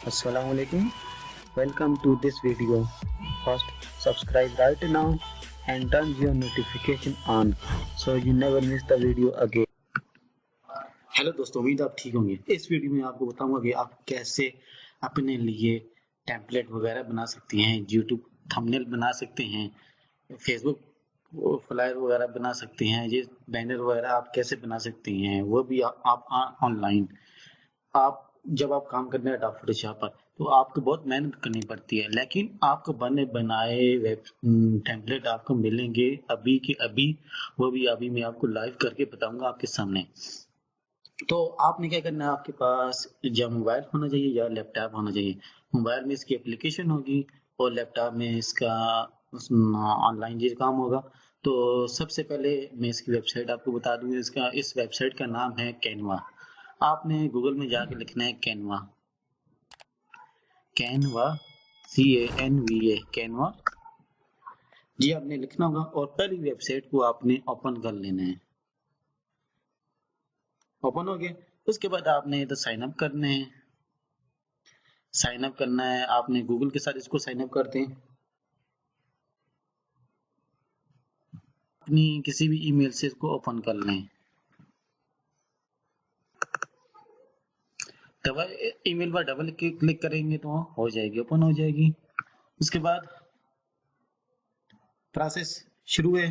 Assalamualaikum. Welcome to this video. First, subscribe right now and turn your notification on so you never miss the video again. Hello दोस्तों, उम्मीद आप ठीक होंगे। इस video में आपको बताऊंगा कि आप कैसे अपने लिए टेम्पलेट वगैरह बना सकते हैं, यूट्यूब थंबनेल बना सकते हैं, फेसबुक फ्लायर वगैरह बना सकते हैं, ये बैनर वगैरह आप कैसे बना सकते हैं, वो भी आप ऑनलाइन। आप जब आप काम करने हैं अडोब फोटोशॉप पर तो आपको बहुत मेहनत करनी पड़ती है, लेकिन आपको बने बनाए वेब टेम्पलेट आपको मिलेंगे अभी के अभी। वो भी अभी मैं आपको लाइव करके बताऊंगा आपके सामने। तो आपने क्या करना है, आपके पास या मोबाइल होना चाहिए या लैपटॉप होना चाहिए। मोबाइल में इसकी एप्लीकेशन होगी और लैपटॉप में इसका ऑनलाइन ये काम होगा। तो सबसे पहले मैं इसकी वेबसाइट आपको बता दूं। इस वेबसाइट का नाम है कैनवा। आपने गूगल में जाके लिखना है कैनवा, CANVA कैनवा जी आपने लिखना होगा। और पहली वेबसाइट को आपने ओपन कर लेना है। ओपन हो गया, उसके बाद आपने तो साइन अप करना है। साइन अप करना है आपने गूगल के साथ, इसको साइन अप करते हैं अपनी किसी भी ईमेल से। इसको ओपन कर लें, डबल ईमेल पर डबल क्लिक करेंगे तो हो जाएगी, ओपन हो जाएगी। उसके बाद प्रोसेस शुरू है।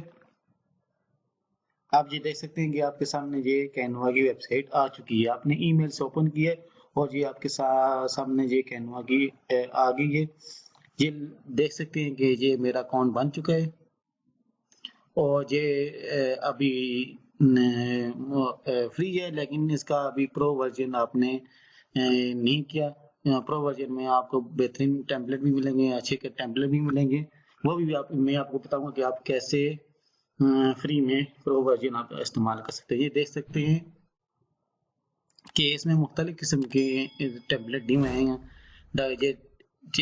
आप ये देख सकते हैं कि आपके सामने ये कैनवा की वेबसाइट आ चुकी है। आपने ईमेल से ओपन किया है और ये आपके सामने ये कैनवा की आ गई है। ये देख सकते हैं कि ये मेरा अकाउंट बन चुका है और ये अभी फ्री है, लेकिन इसका अभी प्रो वर्जन आपने नहीं किया। प्रो वर्जन में आपको बेहतरीन टेम्पलेट भी मिलेंगे, अच्छे के टेम्पलेट भी मिलेंगे। वो भी मैं आपको बताऊंगा कि आप कैसे फ्री में प्रो वर्जन आप इस्तेमाल कर सकते हैं। ये देख सकते हैं कि इसमें मुख्तलिफ किस्म के टेम्पलेट दिए हुए हैं।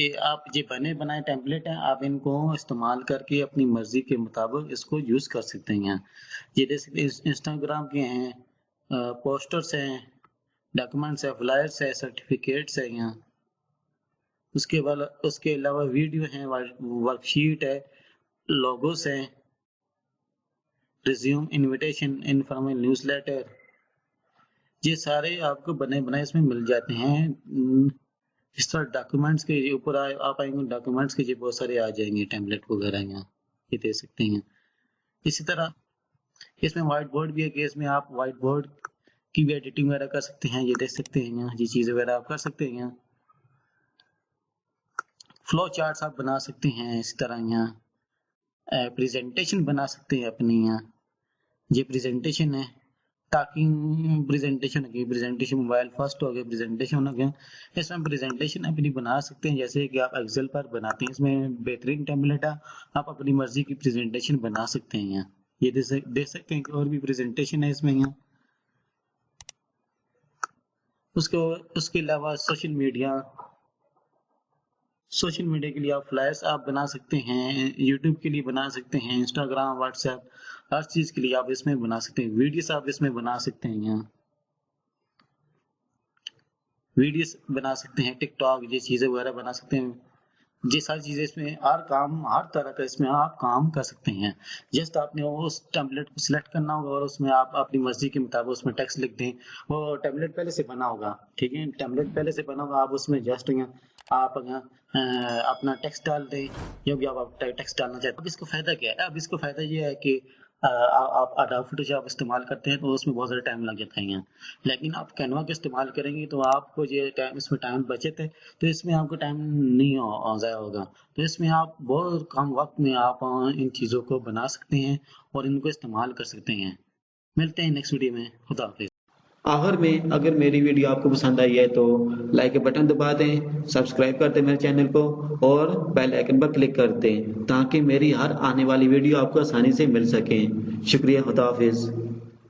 ये बने बनाए टेम्पलेट हैं, आप इनको इस्तेमाल करके अपनी मर्जी के मुताबिक इसको यूज कर सकते हैं। ये देख सकते हैं इंस्टाग्राम के हैं, पोस्टर्स हैं, डॉक्यूमेंट्स है, फ्लायर्स है, सर्टिफिकेट्स है यहाँ। उसके अलावा वीडियो है, वर्कशीट है, लोगोस हैं, रिज्यूम, इनविटेशन, इनफॉर्मल न्यूज़लेटर, ये सारे आपको बने बनाए इसमें मिल जाते हैं। इस तरह डॉक्यूमेंट्स के ऊपर आप आएंगे, डॉक्यूमेंट्स के ये बहुत सारे आ जाएंगे टेम्पलेट वगैरह यहाँ, ये दे सकते हैं। इसी तरह इसमें व्हाइट बोर्ड भी है कि इसमें आप व्हाइट बोर्ड की भी एडिटिंग वगैरह कर सकते हैं। ये देख सकते हैं यहाँ, ये चीजें वगैरह आप कर सकते हैं। यहाँ फ्लो चार्ट्स आप बना सकते हैं। इस तरह यहाँ प्रेजेंटेशन बना सकते हैं अपनी। यहाँ ये प्रेजेंटेशन है, टॉकिंग प्रेजेंटेशन हो गई, प्रेजेंटेशन मोबाइल फर्स्ट हो गया, प्रेजेंटेशन हो गया। इसमें प्रेजेंटेशन अपनी बना सकते हैं जैसे कि आप एक्सेल पर बनाते हैं। इसमें बेहतरीन टेम्पलेट है, आप अपनी मर्जी की प्रेजेंटेशन बना सकते हैं। यहाँ ये देख सकते हैं कि और भी प्रेजेंटेशन है इसमें। यहाँ उसके अलावा सोशल मीडिया के लिए आप फ्लैश आप बना सकते हैं, यूट्यूब के लिए बना सकते हैं, इंस्टाग्राम, व्हाट्सएप, हर चीज के लिए आप इसमें बना सकते हैं। वीडियोस आप इसमें बना सकते हैं। यहाँ वीडियोस बना सकते हैं, टिकटॉक, ये चीजें वगैरह बना सकते हैं। ये सारी चीजें इसमें हर तरह का इसमें आप काम कर सकते हैं। जस्ट आपने उस टेम्पलेट को सिलेक्ट करना होगा और उसमें आप अपनी मर्जी के मुताबिक उसमें टेक्स्ट लिख दें। वो टेम्पलेट पहले से बना होगा, ठीक है, टेम्पलेट पहले से बना होगा। आप उसमें जस्ट आप अपना टेक्स्ट डाल दें, जो भी आप टेक्स्ट डालना चाहते हैं। अब इसका फायदा क्या है? अब इसका फायदा ये है कि आप अडोब फोटोशॉप इस्तेमाल करते हैं तो उसमें बहुत सारा टाइम लग जाता है यहाँ, लेकिन आप कैनवा का इस्तेमाल करेंगे तो आपको ये टाइम, इसमें टाइम बचत है, तो इसमें आपको टाइम नहीं ज़ाया होगा। तो इसमें आप बहुत कम वक्त में आप इन चीज़ों को बना सकते हैं और इनको इस्तेमाल कर सकते हैं। मिलते हैं नेक्स्ट वीडियो में। खुदा हाफिज़। आखिर में अगर मेरी वीडियो आपको पसंद आई है तो लाइक के बटन दबा दें, सब्सक्राइब कर दें मेरे चैनल को और बेल आइकन पर क्लिक कर दें ताकि मेरी हर आने वाली वीडियो आपको आसानी से मिल सके। शुक्रिया, खुदा हाफिज़।